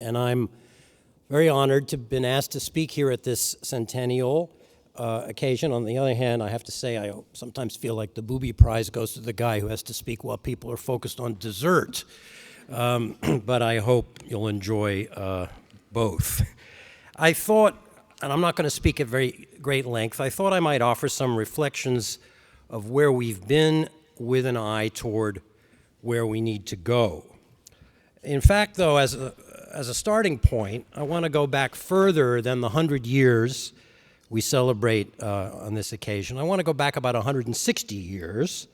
and I'm very honored to have been asked to speak here at this centennial occasion. On the other hand, I have to say I sometimes feel like the Booby Prize goes to the guy who has to speak while people are focused on dessert. But I hope you'll enjoy both. I thought, and I'm not going to speak at very great length, I thought I might offer some reflections of where we've been with an eye toward where we need to go. In fact, though, as a starting point, I want to go back further than the 100 years we celebrate on this occasion. I want to go back about 160 years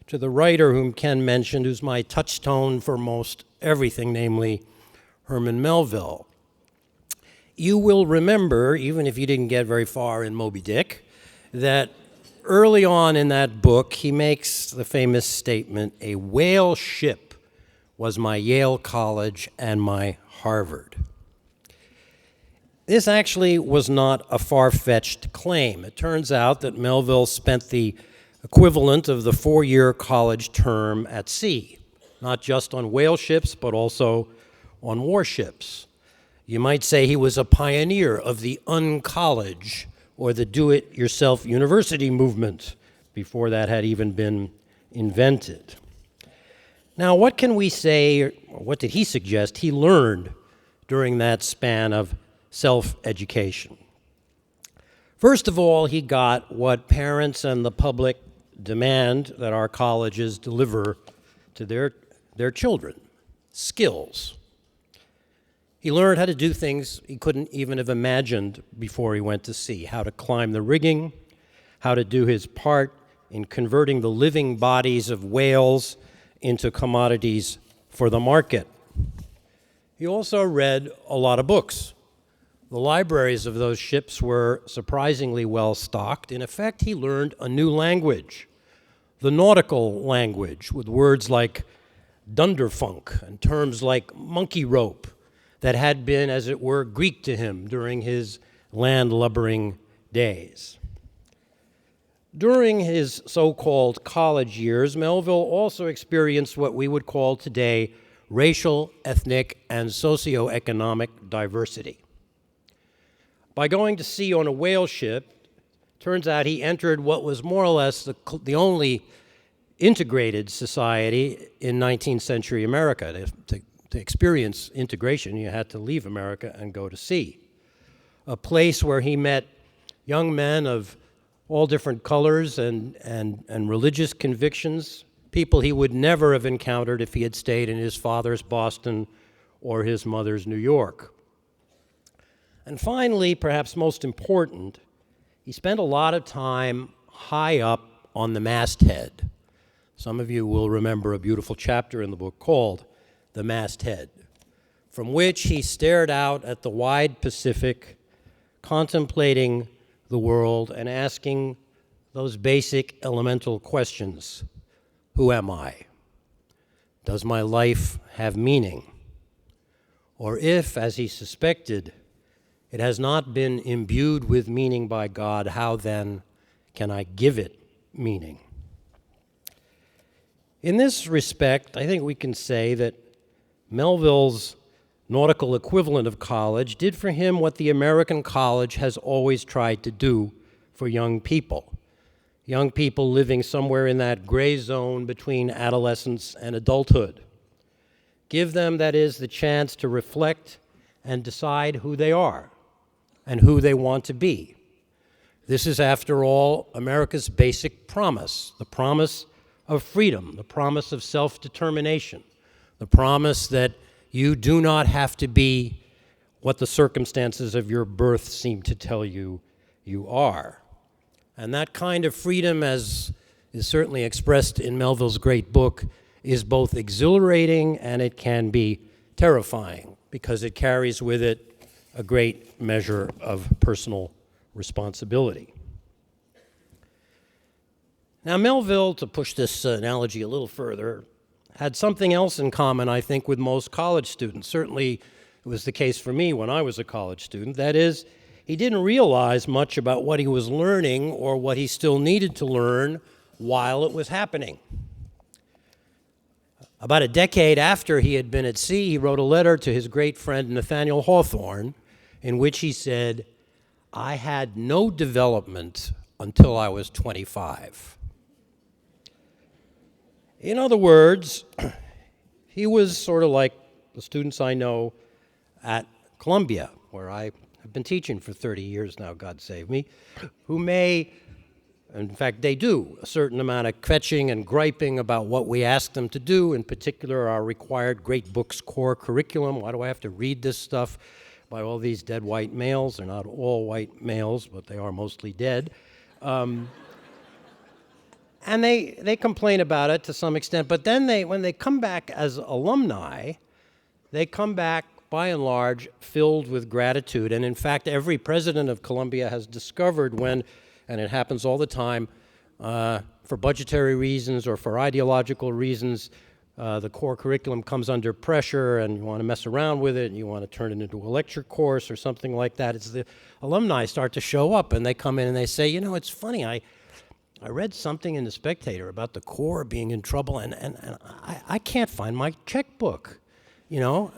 to the writer whom Ken mentioned, who's my touchstone for most everything, namely Herman Melville. You will remember, even if you didn't get very far in Moby Dick, that early on in that book, he makes the famous statement, "A whale ship was my Yale College and my Harvard." This actually was not a far-fetched claim. It turns out that Melville spent the equivalent of the 4-year college term at sea, not just on whale ships, but also on warships. You might say he was a pioneer of the uncollege, or the do-it-yourself university movement, before that had even been invented. Now, what can we say, or what did he suggest he learned during that span of self-education? First of all, he got what parents and the public demand that our colleges deliver to their children: skills. He learned how to do things he couldn't even have imagined before he went to sea: how to climb the rigging, how to do his part in converting the living bodies of whales into commodities for the market. He also read a lot of books. The libraries of those ships were surprisingly well stocked. In effect, he learned a new language, the nautical language, with words like dunderfunk and terms like monkey rope that had been, as it were, Greek to him during his land-lubbering days. During his so-called college years, Melville also experienced what we would call today racial, ethnic, and socioeconomic diversity. By going to sea on a whale ship, turns out he entered what was more or less the only integrated society in 19th century America. To experience integration, you had to leave America and go to sea. A place where he met young men of all different colors and religious convictions, people he would never have encountered if he had stayed in his father's Boston or his mother's New York. And finally, perhaps most important, he spent a lot of time high up on the masthead. Some of you will remember a beautiful chapter in the book called The Masthead, from which he stared out at the wide Pacific, contemplating the world and asking those basic elemental questions. Who am I? Does my life have meaning? Or if, as he suspected, it has not been imbued with meaning by God, how then can I give it meaning? In this respect, I think we can say that Melville's nautical equivalent of college did for him what the American college has always tried to do for young people living somewhere in that gray zone between adolescence and adulthood. Give them, that is, the chance to reflect and decide who they are and who they want to be. This is, after all, America's basic promise, the promise of freedom, the promise of self-determination, the promise that you do not have to be what the circumstances of your birth seem to tell you you are. And that kind of freedom, as is certainly expressed in Melville's great book, is both exhilarating and it can be terrifying because it carries with it a great measure of personal responsibility. Now, Melville, to push this analogy a little further, had something else in common, I think, with most college students. Certainly, it was the case for me when I was a college student. That is, he didn't realize much about what he was learning or what he still needed to learn while it was happening. About a decade after he had been at sea, he wrote a letter to his great friend Nathaniel Hawthorne in which he said, "I had no development until I was 25." In other words, he was sort of like the students I know at Columbia, where I have been teaching for 30 years now, God save me, who may, in fact, they do a certain amount of kvetching and griping about what we ask them to do, in particular our required Great Books core curriculum. Why do I have to read this stuff by all these dead white males? They're not all white males, but they are mostly dead. And they complain about it to some extent, but then when they come back as alumni, they come back by and large filled with gratitude. And in fact, every president of Columbia has discovered when, and it happens all the time, for budgetary reasons or for ideological reasons, the core curriculum comes under pressure and you want to mess around with it and you want to turn it into a lecture course or something like that. It's the alumni start to show up and they come in and they say, you know, it's funny, I read something in the Spectator about the core being in trouble and I can't find my checkbook, you know.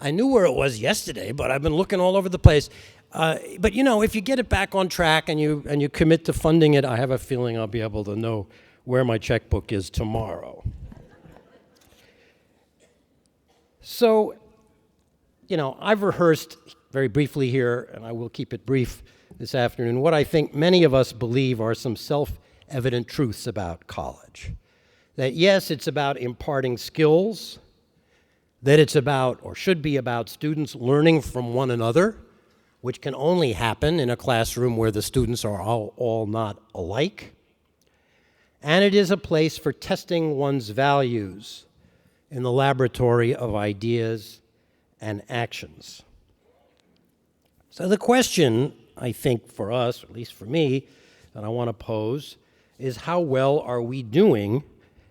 I knew where it was yesterday, but I've been looking all over the place. But you know, if you get it back on track and you commit to funding it, I have a feeling I'll be able to know where my checkbook is tomorrow. So, you know, I've rehearsed very briefly here, and I will keep it brief this afternoon, what I think many of us believe are some self-evident truths about college. That yes, it's about imparting skills, that it's about, or should be about, students learning from one another, which can only happen in a classroom where the students are all not alike. And it is a place for testing one's values in the laboratory of ideas and actions. So the question, I think, for us, or at least for me, that I want to pose is how well are we doing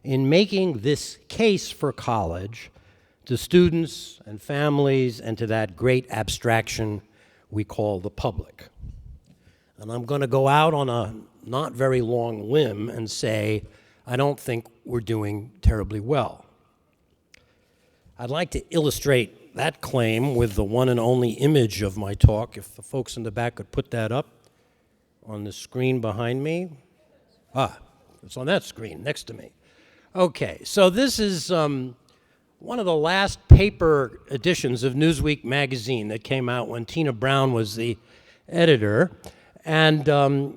in making this case for college to students and families and to that great abstraction we call the public. And I'm going to go out on a not very long limb and say I don't think we're doing terribly well. I'd like to illustrate that claim with the one and only image of my talk. If the folks in the back could put that up on the screen behind me. It's on that screen next to me. Okay, so this is one of the last paper editions of Newsweek magazine that came out when Tina Brown was the editor. And,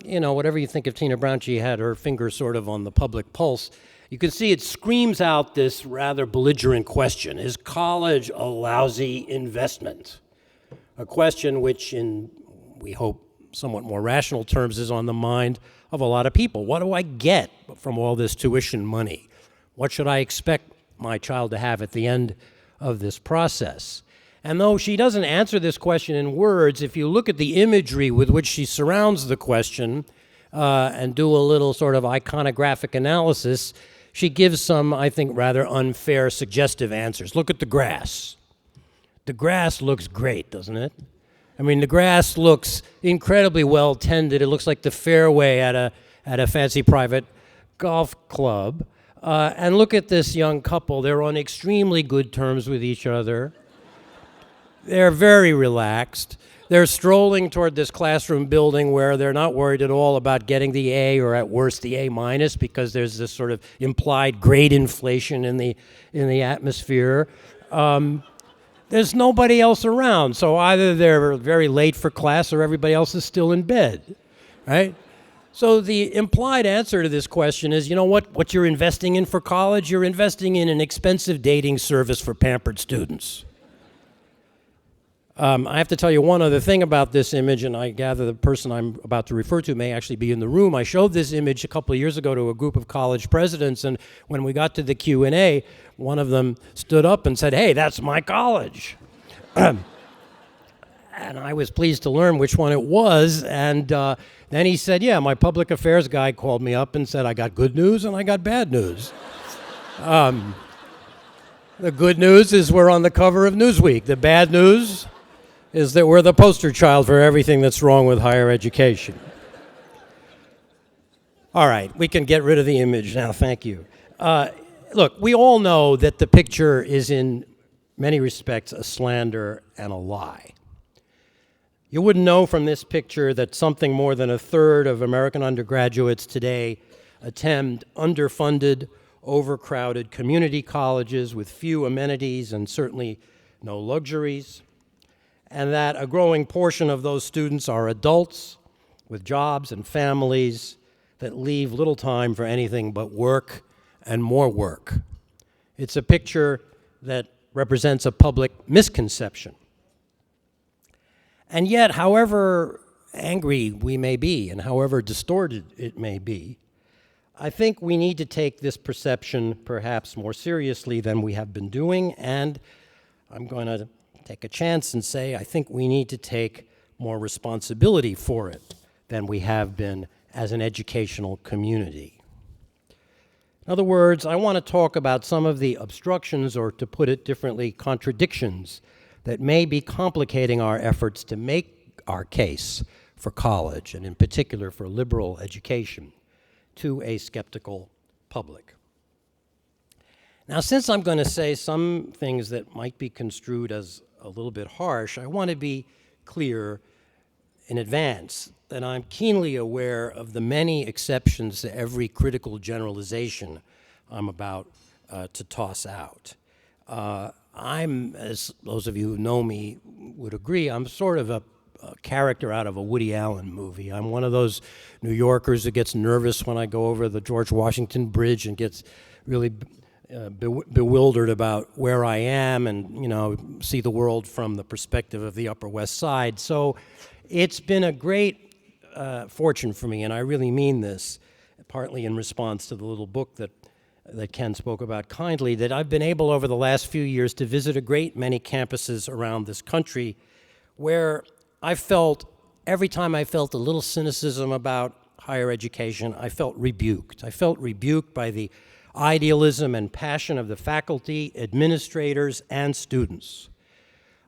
you know, whatever you think of Tina Brown, she had her finger sort of on the public pulse. You can see it screams out this rather belligerent question: is college a lousy investment? A question which, in, we hope, somewhat more rational terms, is on the mind of a lot of people. What do I get from all this tuition money? What should I expect my child to have at the end of this process? And though she doesn't answer this question in words, if you look at the imagery with which she surrounds the question and do a little sort of iconographic analysis, she gives some, I think, rather unfair, suggestive answers. Look at the grass. The grass looks great, doesn't it? I mean, the grass looks incredibly well tended. It looks like the fairway at a fancy private golf club. And look at this young couple. They're on extremely good terms with each other. They're very relaxed. They're strolling toward this classroom building where they're not worried at all about getting the A or at worst the A minus, because there's this sort of implied grade inflation in the atmosphere. There's nobody else around, so either they're very late for class or everybody else is still in bed, right? So the implied answer to this question is, you know what you're investing in for college? You're investing in an expensive dating service for pampered students. I have to tell you one other thing about this image, and I gather the person I'm about to refer to may actually be in the room. I showed this image a couple of years ago to a group of college presidents, and when we got to the Q&A, one of them stood up and said, "Hey, that's my college." And I was pleased to learn which one it was, and then he said, "Yeah, my public affairs guy called me up and said I got good news and I got bad news." The good news is we're on the cover of Newsweek. The bad news is that we're the poster child for everything that's wrong with higher education. All right, we can get rid of the image now, thank you. Look, we all know that the picture is in many respects a slander and a lie. You wouldn't know from this picture that something more than a third of American undergraduates today attend underfunded, overcrowded community colleges with few amenities and certainly no luxuries, and that a growing portion of those students are adults with jobs and families that leave little time for anything but work and more work. It's a picture that represents a public misconception. And yet, however angry we may be and however distorted it may be, I think we need to take this perception perhaps more seriously than we have been doing, and I'm going to take a chance and say I think we need to take more responsibility for it than we have been as an educational community. In other words, I want to talk about some of the obstructions, or to put it differently, contradictions, that may be complicating our efforts to make our case for college, and in particular for liberal education, to a skeptical public. Now, since I'm going to say some things that might be construed as a little bit harsh, I want to be clear in advance that I'm keenly aware of the many exceptions to every critical generalization I'm about to toss out. I'm, as those of you who know me would agree, I'm sort of a character out of a Woody Allen movie. I'm one of those New Yorkers who gets nervous when I go over the George Washington Bridge and gets really bewildered about where I am and, see the world from the perspective of the Upper West Side. So it's been a great fortune for me, and I really mean this, partly in response to the little book that Ken spoke about kindly, that I've been able over the last few years to visit a great many campuses around this country where I felt, every time I felt a little cynicism about higher education, I felt rebuked. I felt rebuked by the idealism and passion of the faculty, administrators, and students.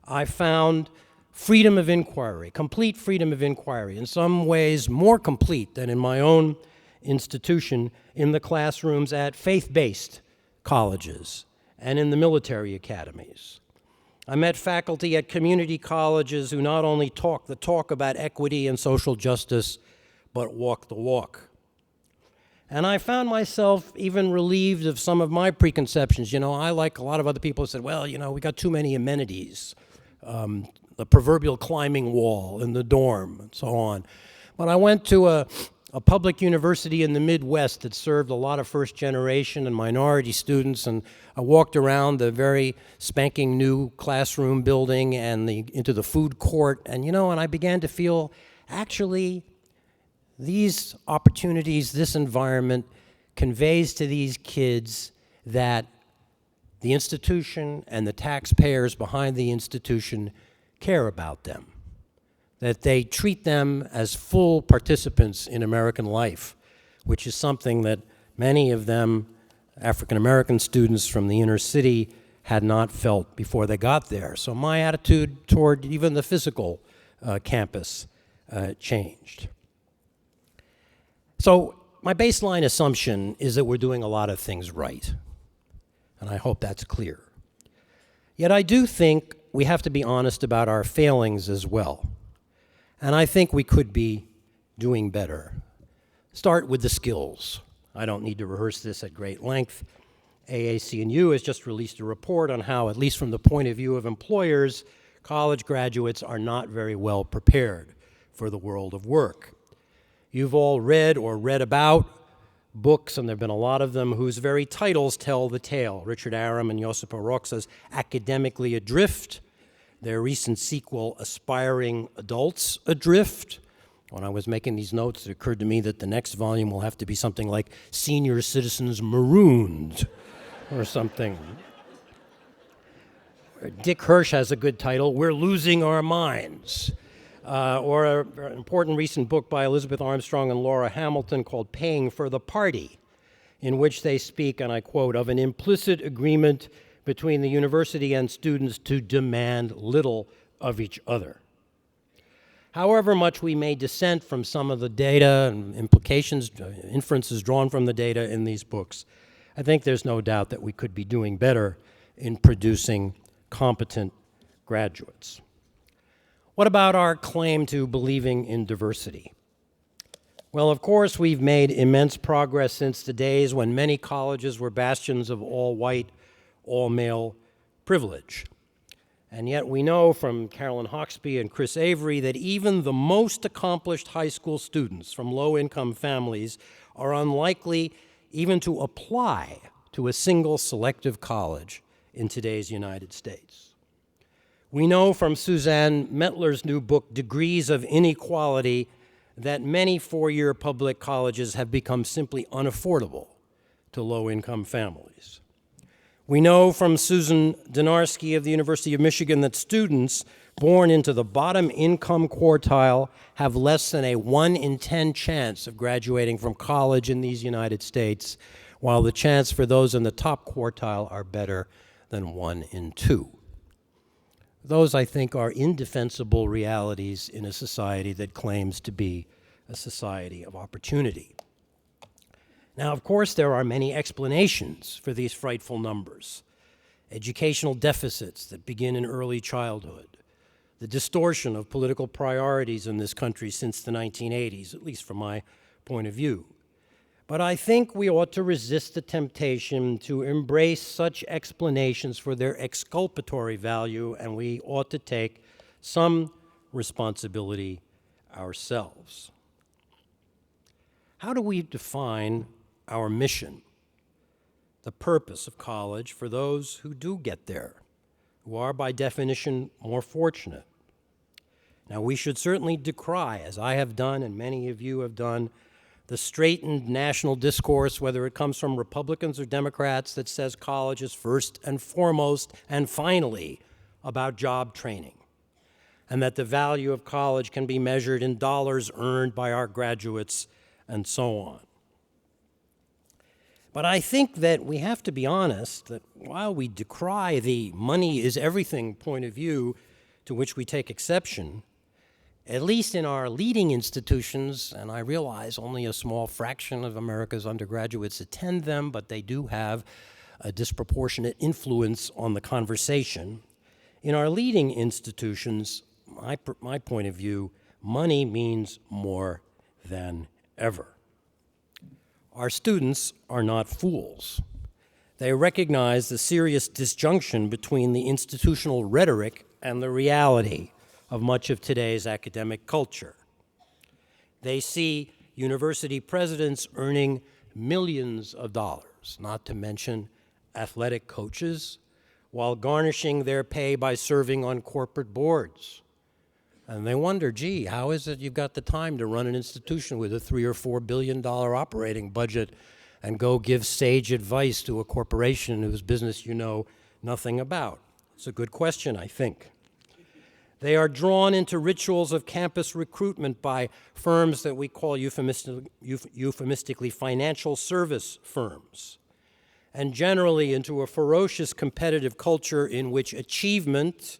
I found freedom of inquiry, complete freedom of inquiry, in some ways more complete than in my own institution, in the classrooms at faith-based colleges and in the military academies. I met faculty at community colleges who not only talk the talk about equity and social justice, but walk the walk. And I found myself even relieved of some of my preconceptions. I, like a lot of other people, said, well, we got too many amenities, the proverbial climbing wall in the dorm, and so on. But I went to a public university in the Midwest that served a lot of first-generation and minority students, and I walked around the very spanking new classroom building and into the food court, and and I began to feel, actually, these opportunities, this environment conveys to these kids that the institution and the taxpayers behind the institution care about them, that they treat them as full participants in American life, which is something that many of them, African-American students from the inner city, had not felt before they got there. So my attitude toward even the physical campus changed. So my baseline assumption is that we're doing a lot of things right, and I hope that's clear. Yet I do think we have to be honest about our failings as well. And I think we could be doing better. Start with the skills. I don't need to rehearse this at great length. AAC&U has just released a report on how, at least from the point of view of employers, college graduates are not very well prepared for the world of work. You've all read or read about books, and there have been a lot of them, whose very titles tell the tale. Richard Aram and Josipa Roxa's Academically Adrift, their recent sequel, Aspiring Adults Adrift. When I was making these notes, it occurred to me that the next volume will have to be something like Senior Citizens Marooned or something. Dick Hirsch has a good title, We're Losing Our Minds. Or an important recent book by Elizabeth Armstrong and Laura Hamilton called Paying for the Party, in which they speak, and I quote, of an implicit agreement between the university and students to demand little of each other. However much we may dissent from some of the data and implications, inferences drawn from the data in these books, I think there's no doubt that we could be doing better in producing competent graduates. What about our claim to believing in diversity? Well, of course, we've made immense progress since the days when many colleges were bastions of all-white, all-male privilege. And yet we know from Carolyn Hawksby and Chris Avery that even the most accomplished high school students from low-income families are unlikely even to apply to a single selective college in today's United States. We know from Suzanne Mettler's new book, Degrees of Inequality, that many four-year public colleges have become simply unaffordable to low-income families. We know from Susan Donarski of the University of Michigan that students born into the bottom income quartile have less than a 1 in 10 chance of graduating from college in these United States, while the chance for those in the top quartile are better than 1 in 2. Those, I think, are indefensible realities in a society that claims to be a society of opportunity. Now, of course, there are many explanations for these frightful numbers. Educational deficits that begin in early childhood, the distortion of political priorities in this country since the 1980s, at least from my point of view. But I think we ought to resist the temptation to embrace such explanations for their exculpatory value, and we ought to take some responsibility ourselves. How do we define our mission, the purpose of college for those who do get there, who are by definition more fortunate? Now, we should certainly decry, as I have done and many of you have done, the straitened national discourse, whether it comes from Republicans or Democrats, that says college is first and foremost and finally about job training, and that the value of college can be measured in dollars earned by our graduates and so on. But I think that we have to be honest that while we decry the money is everything point of view to which we take exception, at least in our leading institutions, and I realize only a small fraction of America's undergraduates attend them, but they do have a disproportionate influence on the conversation. In our leading institutions, my point of view, money means more than ever. Our students are not fools. They recognize the serious disjunction between the institutional rhetoric and the reality of much of today's academic culture. They see university presidents earning millions of dollars, not to mention athletic coaches, while garnishing their pay by serving on corporate boards. And they wonder, gee, how is it you've got the time to run an institution with a $3 or $4 billion operating budget and go give sage advice to a corporation whose business you know nothing about? It's a good question, I think. They are drawn into rituals of campus recruitment by firms that we call euphemistically financial service firms, and generally into a ferocious competitive culture in which achievement,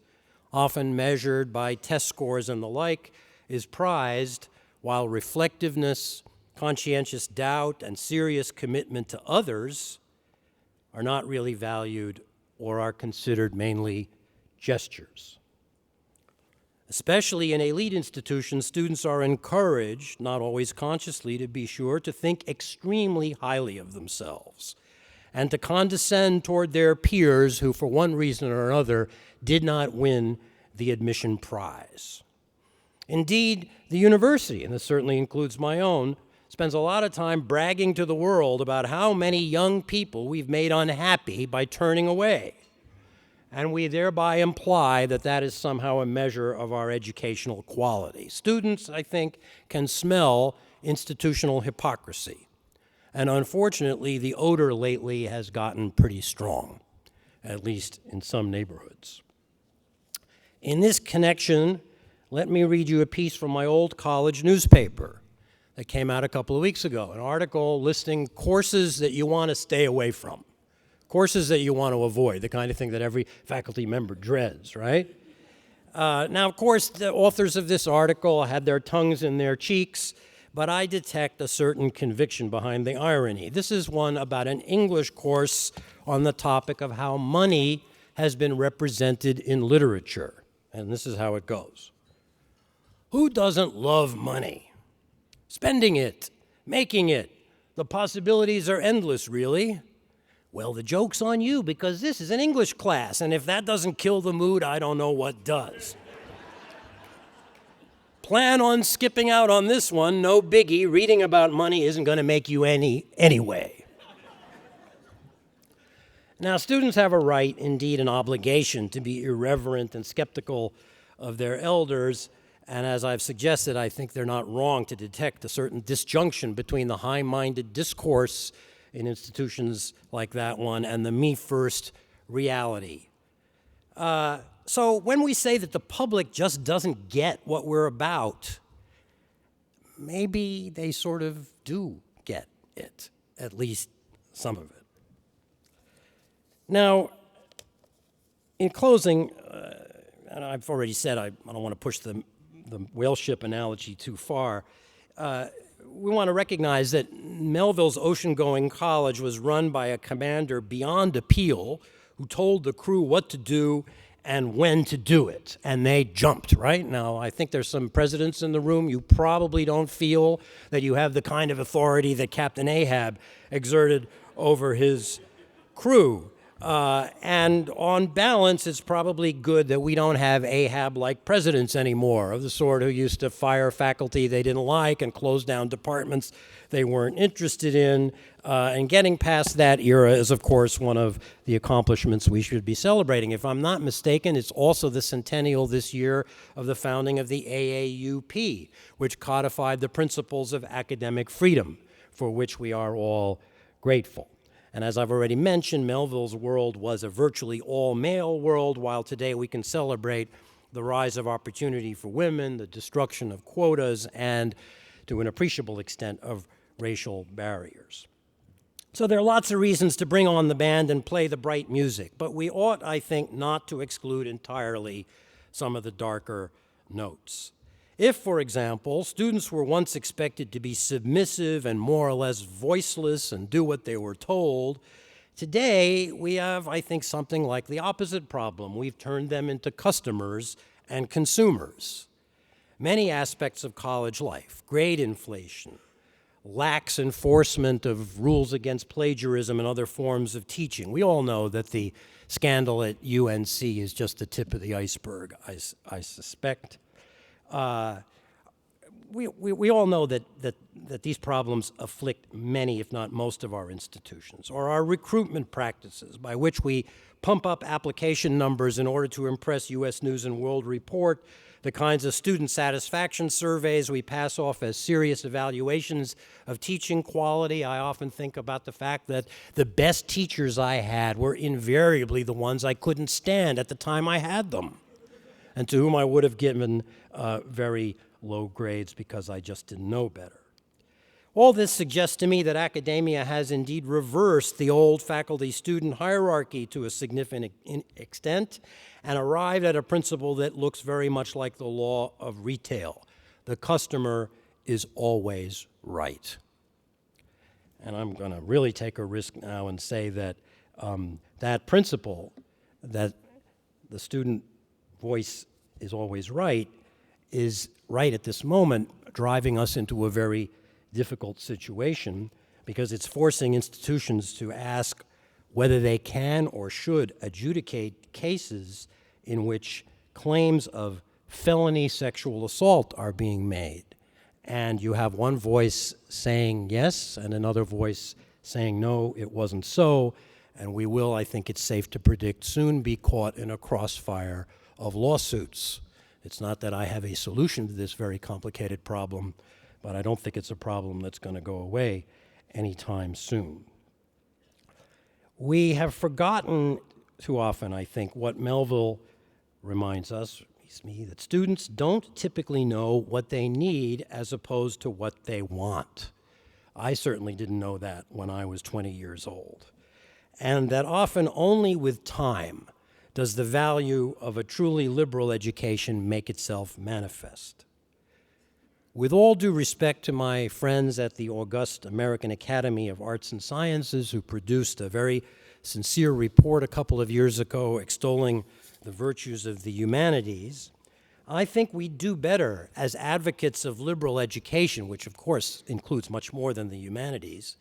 often measured by test scores and the like, is prized, while reflectiveness, conscientious doubt, and serious commitment to others are not really valued or are considered mainly gestures. Especially in elite institutions, students are encouraged, not always consciously to be sure, to think extremely highly of themselves and to condescend toward their peers who, for one reason or another, did not win the admission prize. Indeed, the university, and this certainly includes my own, spends a lot of time bragging to the world about how many young people we've made unhappy by turning away. And we thereby imply that that is somehow a measure of our educational quality. Students, I think, can smell institutional hypocrisy. And unfortunately, the odor lately has gotten pretty strong, at least in some neighborhoods. In this connection, let me read you a piece from my old college newspaper that came out a couple of weeks ago, an article listing courses that you want to stay away from. Courses that you want to avoid, the kind of thing that every faculty member dreads, right? Now, of course, the authors of this article had their tongues in their cheeks but I detect a certain conviction behind the irony. This is one about an English course on the topic of how money has been represented in literature. And this is how it goes. Who doesn't love money? Spending it, making it. The possibilities are endless, really. Well, the joke's on you because this is an English class, and if that doesn't kill the mood, I don't know what does. Plan on skipping out on this one, no biggie. Reading about money isn't going to make you any anyway. Now, students have a right, indeed an obligation, to be irreverent and skeptical of their elders, and as I've suggested, I think they're not wrong to detect a certain disjunction between the high-minded discourse in institutions like that one and the me-first reality. So when we say that the public just doesn't get what we're about, maybe they sort of do get it, at least some of it. Now, in closing, and I've already said I don't want to push the whale ship analogy too far, we want to recognize that Melville's ocean-going college was run by a commander beyond appeal who told the crew what to do and when to do it, and they jumped, right? Now, I think there's some presidents in the room. You probably don't feel that you have the kind of authority that Captain Ahab exerted over his crew. And on balance, it's probably good that we don't have Ahab-like presidents anymore, of the sort who used to fire faculty they didn't like and close down departments they weren't interested in. And getting past that era is, of course, one of the accomplishments we should be celebrating. If I'm not mistaken, it's also the centennial this year of the founding of the AAUP, which codified the principles of academic freedom, for which we are all grateful. And as I've already mentioned, Melville's world was a virtually all-male world, while today we can celebrate the rise of opportunity for women, the destruction of quotas, and to an appreciable extent of racial barriers. So there are lots of reasons to bring on the band and play the bright music, but we ought, I think, not to exclude entirely some of the darker notes. If, for example, students were once expected to be submissive and more or less voiceless and do what they were told, today we have, I think, something like the opposite problem. We've turned them into customers and consumers. Many aspects of college life, grade inflation, lax enforcement of rules against plagiarism and other forms of teaching. We all know that the scandal at UNC is just the tip of the iceberg, I suspect. We all know that these problems afflict many, if not most, of our institutions, or our recruitment practices, by which we pump up application numbers in order to impress U.S. News and World Report, the kinds of student satisfaction surveys we pass off as serious evaluations of teaching quality. I often think about the fact that the best teachers I had were invariably the ones I couldn't stand at the time I had them, and to whom I would have given very low grades because I just didn't know better. All this suggests to me that academia has indeed reversed the old faculty-student hierarchy to a significant extent and arrived at a principle that looks very much like the law of retail. The customer is always right. And I'm going to really take a risk now and say that that principle, that the student voice is always right, is right at this moment driving us into a very difficult situation because it's forcing institutions to ask whether they can or should adjudicate cases in which claims of felony sexual assault are being made. And you have one voice saying yes and another voice saying no, it wasn't so, and we will, I think it's safe to predict, soon be caught in a crossfire of lawsuits. It's not that I have a solution to this very complicated problem, but I don't think it's a problem that's going to go away anytime soon. We have forgotten too often, I think, what Melville reminds us, that students don't typically know what they need as opposed to what they want. I certainly didn't know that when I was 20 years old. And that often only with time does the value of a truly liberal education make itself manifest. With all due respect to my friends at the august American Academy of Arts and Sciences, who produced a very sincere report a couple of years ago extolling the virtues of the humanities, I think we do better as advocates of liberal education, which of course includes much more than the humanities,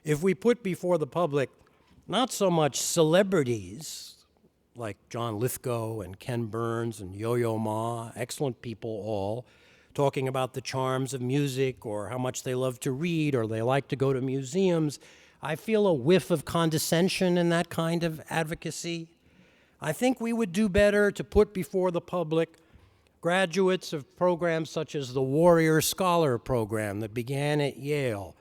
if we put before the public not so much celebrities like John Lithgow and Ken Burns and Yo-Yo Ma, excellent people all, talking about the charms of music or how much they love to read or they like to go to museums. I feel a whiff of condescension in that kind of advocacy. I think we would do better to put before the public graduates of programs such as the Warrior Scholar Program that began at Yale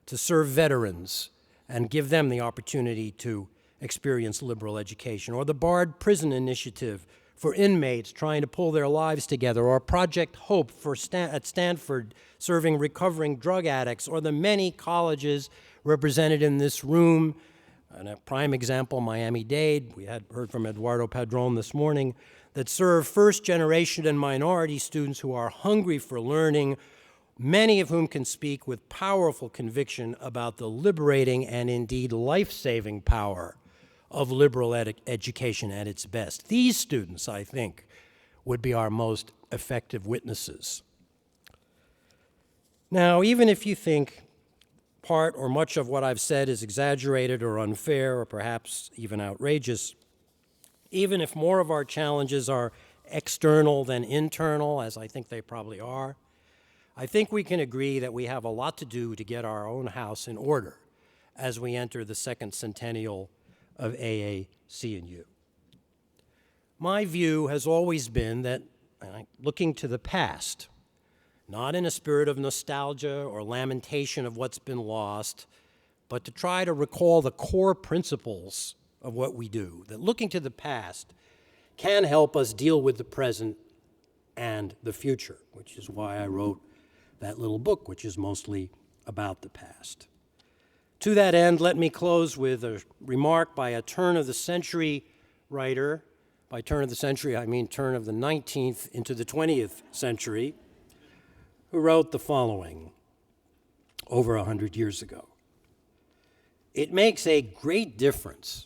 to serve veterans and give them the opportunity to experience liberal education, or the Bard Prison Initiative for inmates trying to pull their lives together, or Project Hope at Stanford serving recovering drug addicts, or the many colleges represented in this room. And a prime example, Miami-Dade, we had heard from Eduardo Padron this morning, that serve first-generation and minority students who are hungry for learning, many of whom can speak with powerful conviction about the liberating and indeed life-saving power of liberal education at its best. These students, I think, would be our most effective witnesses. Now, even if you think part or much of what I've said is exaggerated or unfair or perhaps even outrageous, even if more of our challenges are external than internal, as I think they probably are, I think we can agree that we have a lot to do to get our own house in order as we enter the second centennial of AAC&U. My view has always been that looking to the past, not in a spirit of nostalgia or lamentation of what's been lost, but to try to recall the core principles of what we do, that looking to the past can help us deal with the present and the future, which is why I wrote that little book, which is mostly about the past. To that end, let me close with a remark by a turn-of-the-century writer. By turn of the century, I mean turn of the 19th into the 20th century, who wrote the following over 100 years ago. It makes a great difference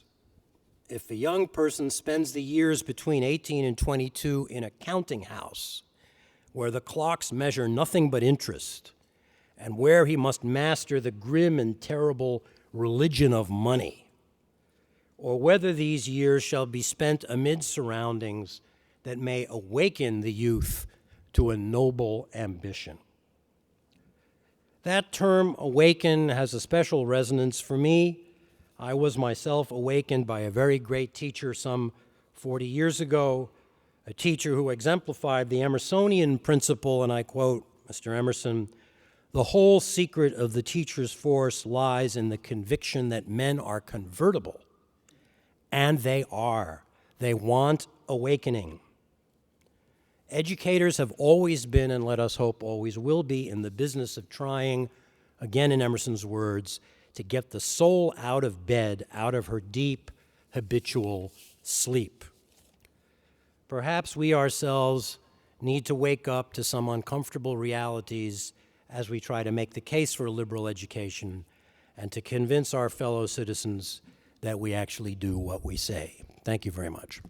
if a young person spends the years between 18 and 22 in a counting house where the clocks measure nothing but interest, and where he must master the grim and terrible religion of money, or whether these years shall be spent amid surroundings that may awaken the youth to a noble ambition. That term, awaken, has a special resonance for me. I was myself awakened by a very great teacher some 40 years ago, a teacher who exemplified the Emersonian principle, and I quote Mr. Emerson, "The whole secret of the teacher's force lies in the conviction that men are convertible." And they are. They want awakening. Educators have always been, and let us hope always will be, in the business of trying, again in Emerson's words, to get the soul out of bed, out of her deep, habitual sleep. Perhaps we ourselves need to wake up to some uncomfortable realities as we try to make the case for a liberal education and to convince our fellow citizens that we actually do what we say. Thank you very much.